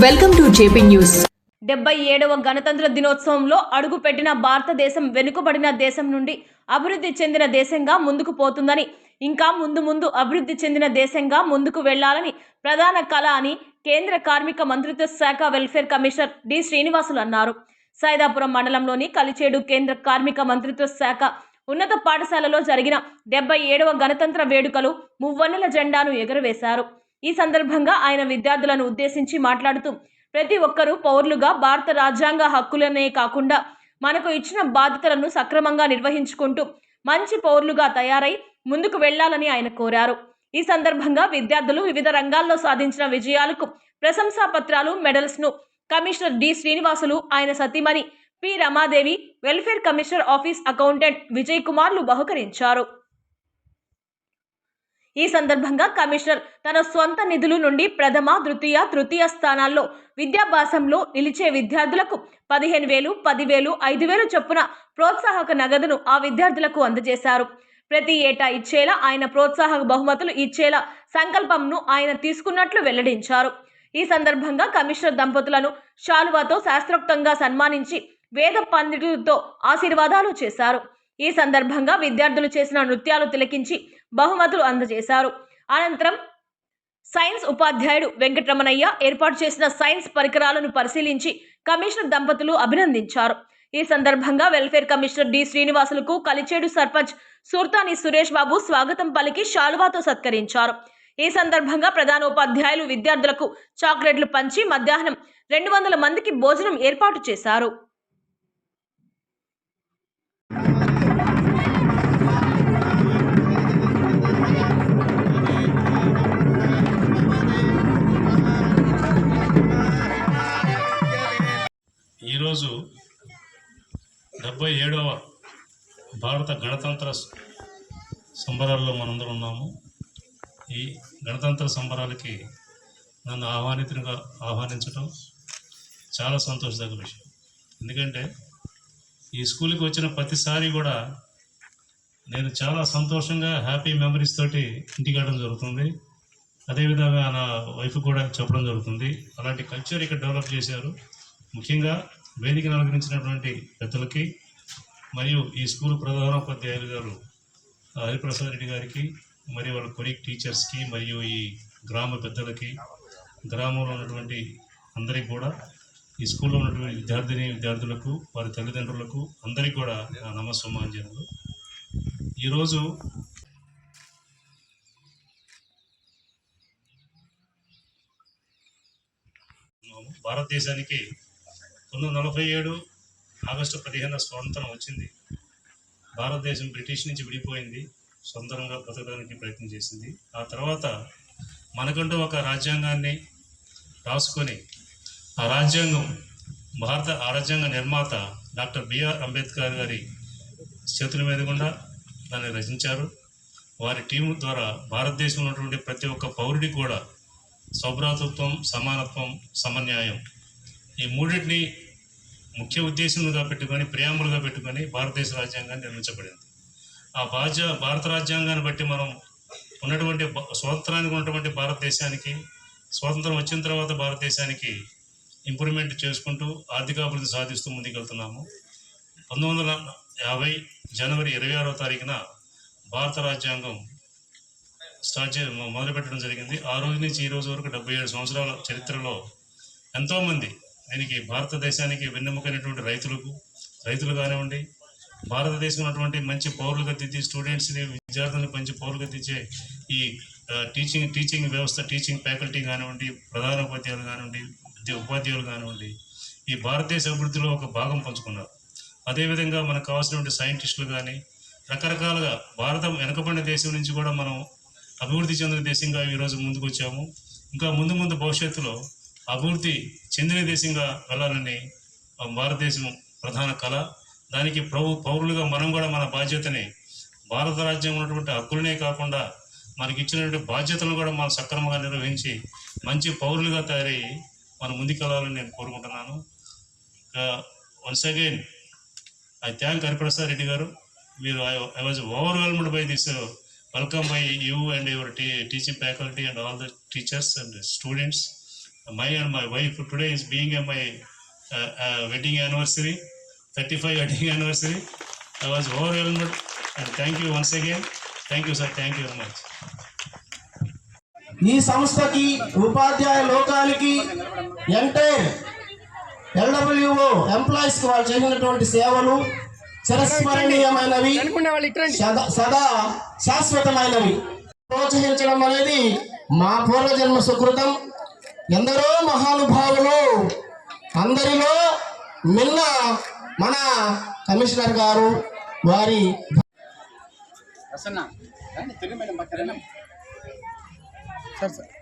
Welcome to JP News. 77వ గణతంత్ర దినోత్సవంలో అడుగుపెట్టిన భారతదేశం వెనుకబడిన దేశం నుండి అభివృద్ధి చెందిన దేశంగా ముందుకు పోతుందని, ఇంకా ముందు అభివృద్ధి చెందిన దేశంగా ముందుకు వెళ్లాలని ప్రధాన కళ అని కేంద్ర కార్మిక మంత్రిత్వ శాఖ వెల్ఫేర్ కమిషనర్ డి శ్రీనివాసులు అన్నారు. సైదాపురం మండలంలోని కలిచేడు కేంద్ర కార్మిక మంత్రిత్వ శాఖ ఉన్నత పాఠశాలలో జరిగిన 77వ గణతంత్ర వేడుకలు మువ్వన్నెల జెండాను ఎగురవేశారు. ఈ సందర్భంగా ఆయన విద్యార్థులను ఉద్దేశించి మాట్లాడుతూ, ప్రతి ఒక్కరూ పౌరులుగా భారత రాజ్యాంగ హక్కులనే కాకుండా మనకు ఇచ్చిన బాధ్యతలను సక్రమంగా నిర్వహించుకుంటూ మంచి పౌరులుగా తయారై ముందుకు వెళ్లాలని ఆయన కోరారు. ఈ సందర్భంగా విద్యార్థులు వివిధ రంగాల్లో సాధించిన విజయాలకు ప్రశంసా పత్రాలు, మెడల్స్ ను కమిషనర్ డి శ్రీనివాసులు, ఆయన సతీమణి P Ramadevi, welfare commissioner office accountant Vijay కుమార్లు బహుకరించారు. ఈ సందర్భంగా కమిషనర్ తన స్వంత నిధుల నుండి ప్రథమ, ద్వితీయ, తృతీయ స్థానాల్లో విద్యాభ్యాసంలో నిలిచే విద్యార్థులకు 15,000, 10,000, 5,000 చొప్పున ప్రోత్సాహక నగదును ఆ విద్యార్థులకు అందజేశారు. ప్రతి ఏటా ఇచ్చేలా ఆయన ప్రోత్సాహక బహుమతులు ఇచ్చేలా సంకల్పంను ఆయన తీసుకున్నట్లు వెల్లడించారు. ఈ సందర్భంగా కమిషనర్ దంపతులను శాలువాతో శాస్త్రోక్తంగా సన్మానించి వేద పండితులతో ఆశీర్వాదాలు చేశారు. ఈ సందర్భంగా విద్యార్థులు చేసిన నృత్యాలు తిలకించి బహుమతులు అందజేశారు. అనంతరం సైన్స్ ఉపాధ్యాయుడు వెంకటరమణయ్య ఏర్పాటు చేసిన సైన్స్ పరికరాలను పరిశీలించి కమిషనర్ దంపతులు అభినందించారు. ఈ సందర్భంగా వెల్ఫేర్ కమిషనర్ డి శ్రీనివాసులకు కలిచేడు సర్పంచ్ సుర్తాని సురేష్ బాబు స్వాగతం పలికి శాలువాతో సత్కరించారు. ఈ సందర్భంగా ప్రధానోపాధ్యాయులు విద్యార్థులకు చాక్లెట్లు పంచి మధ్యాహ్నం 200 మందికి భోజనం ఏర్పాటు చేశారు. ఈరోజు 77వ భారత గణతంత్ర సంబరాల్లో మనందరం ఉన్నాము. ఈ గణతంత్ర సంబరాలకి నన్ను ఆహ్వానించడం చాలా సంతోషదగ్గ విషయం. ఎందుకంటే ఈ స్కూల్కి వచ్చిన ప్రతిసారి కూడా నేను చాలా సంతోషంగా హ్యాపీ మెమరీస్ తోటి ఇంటికి వెళ్ళడం జరుగుతుంది. అదేవిధంగా నా వైఫ్ కూడా చెప్పడం జరుగుతుంది. అలాంటి కల్చర్ ఇక్కడ డెవలప్ చేశారు. ముఖ్యంగా వేదికను అలంకరించినటువంటి పెద్దలకి మరియు ఈ స్కూల్ ప్రధానోపాధ్యాయులు గారు హరిప్రసాద్ రెడ్డి గారికి, మరియు వాళ్ళ కొలీగ్ టీచర్స్కి, మరియు ఈ గ్రామ పెద్దలకి, గ్రామంలో ఉన్నటువంటి అందరికీ కూడా, ఈ స్కూల్లో ఉన్నటువంటి విద్యార్థులకు, వారి తల్లిదండ్రులకు అందరికీ కూడా నా నమస్సమాంజనలు. ఈరోజు భారతదేశానికి 1947 ఆగస్టు 15 స్వాతంత్రం వచ్చింది. భారతదేశం బ్రిటిష్ నుంచి విడిపోయింది, సొంతంగా బ్రతకడానికి ప్రయత్నం చేసింది. ఆ తర్వాత మనకంటూ ఒక రాజ్యాంగాన్ని రాసుకొని, ఆ రాజ్యాంగ నిర్మాత డాక్టర్ బిఆర్ అంబేద్కర్ గారి చేతుల మీద గుండా దాన్ని రచించారు. వారి టీము ద్వారా భారతదేశంలో ఉన్నటువంటి ప్రతి ఒక్క పౌరుడికి కూడా సౌభ్రాతృత్వం, సమానత్వం, సమన్యాయం, ఈ మూడింటిని ముఖ్య ఉద్దేశంగా పెట్టుకొని, ప్రియాంబులుగా పెట్టుకొని భారతదేశ రాజ్యాంగాన్ని నిర్మించబడింది. ఆ భారత రాజ్యాంగాన్ని బట్టి మనం ఉన్నటువంటి స్వాతంత్రానికి ఉన్నటువంటి భారతదేశానికి, స్వాతంత్రం వచ్చిన తర్వాత భారతదేశానికి ఇంప్రూవ్మెంట్ చేసుకుంటూ ఆర్థికాభివృద్ధి సాధిస్తూ ముందుకెళ్తున్నాము. 1950 జనవరి 26వ తారీఖున భారత రాజ్యాంగం మొదలుపెట్టడం జరిగింది. ఆ రోజు నుంచి ఈ రోజు వరకు 77 సంవత్సరాల చరిత్రలో ఎంతోమంది దీనికి భారతదేశానికి వెన్నెముకైనటువంటి రైతులు కానివ్వండి, భారతదేశంలో ఉన్నటువంటి మంచి పౌరులుగా దిద్ది స్టూడెంట్స్ని, విద్యార్థులను మంచి పౌరులుగా దిద్దే ఈ టీచింగ్ వ్యవస్థ, టీచింగ్ ఫ్యాకల్టీ కానివ్వండి, ప్రధానోపాధ్యాయులు కానివ్వండి, ఉపాధ్యాయులు కానివ్వండి, ఈ భారతదేశ అభివృద్ధిలో ఒక భాగం పంచుకున్నారు. అదేవిధంగా మనకు కావాల్సినటువంటి సైంటిస్టులు కానీ, రకరకాలుగా భారతం వెనుకబడిన దేశం నుంచి కూడా మనం అభివృద్ధి చెందిన దేశంగా ఈరోజు ముందుకు వచ్చాము. ఇంకా ముందు భవిష్యత్తులో అభివృద్ధి చెందిన దేశంగా వెళ్ళాలని భారతదేశం ప్రధాన కళ. దానికి పౌరులుగా మనం కూడా మన బాధ్యతని, భారత రాజ్యాంగం ఉన్నటువంటి హక్కులనే కాకుండా మనకి ఇచ్చినటువంటి బాధ్యతలను కూడా మనం సక్రమంగా నిర్వహించి మంచి పౌరులుగా తయారయ్యి మనం ముందుకెళ్ళాలని నేను కోరుకుంటున్నాను. Once again I thank Hariprasad Reddy గారు. మీరు I was overwhelmed by this welcome by you and your teaching faculty and all the teachers and students. my and my wife today is being my wedding anniversary, 35 wedding anniversary. I was overwhelmed, and thank you once again. Thank you, sir. Thank you very much. ఈ సంస్థకి ఉపాధ్యాయ లోకానికి entire LWO employees కి వాళ్ళు చేసినటువంటి సేవలు చిరస్మరణీయమైనవి, సదా శాశ్వతమైనవి. ప్రోత్సహించడం అనేది మా పూర్వజన్మ సుకృతం. ఎందరో మహానుభావులు, అందరిలో మిన్న మన కమిషనర్ గారు వారి సార్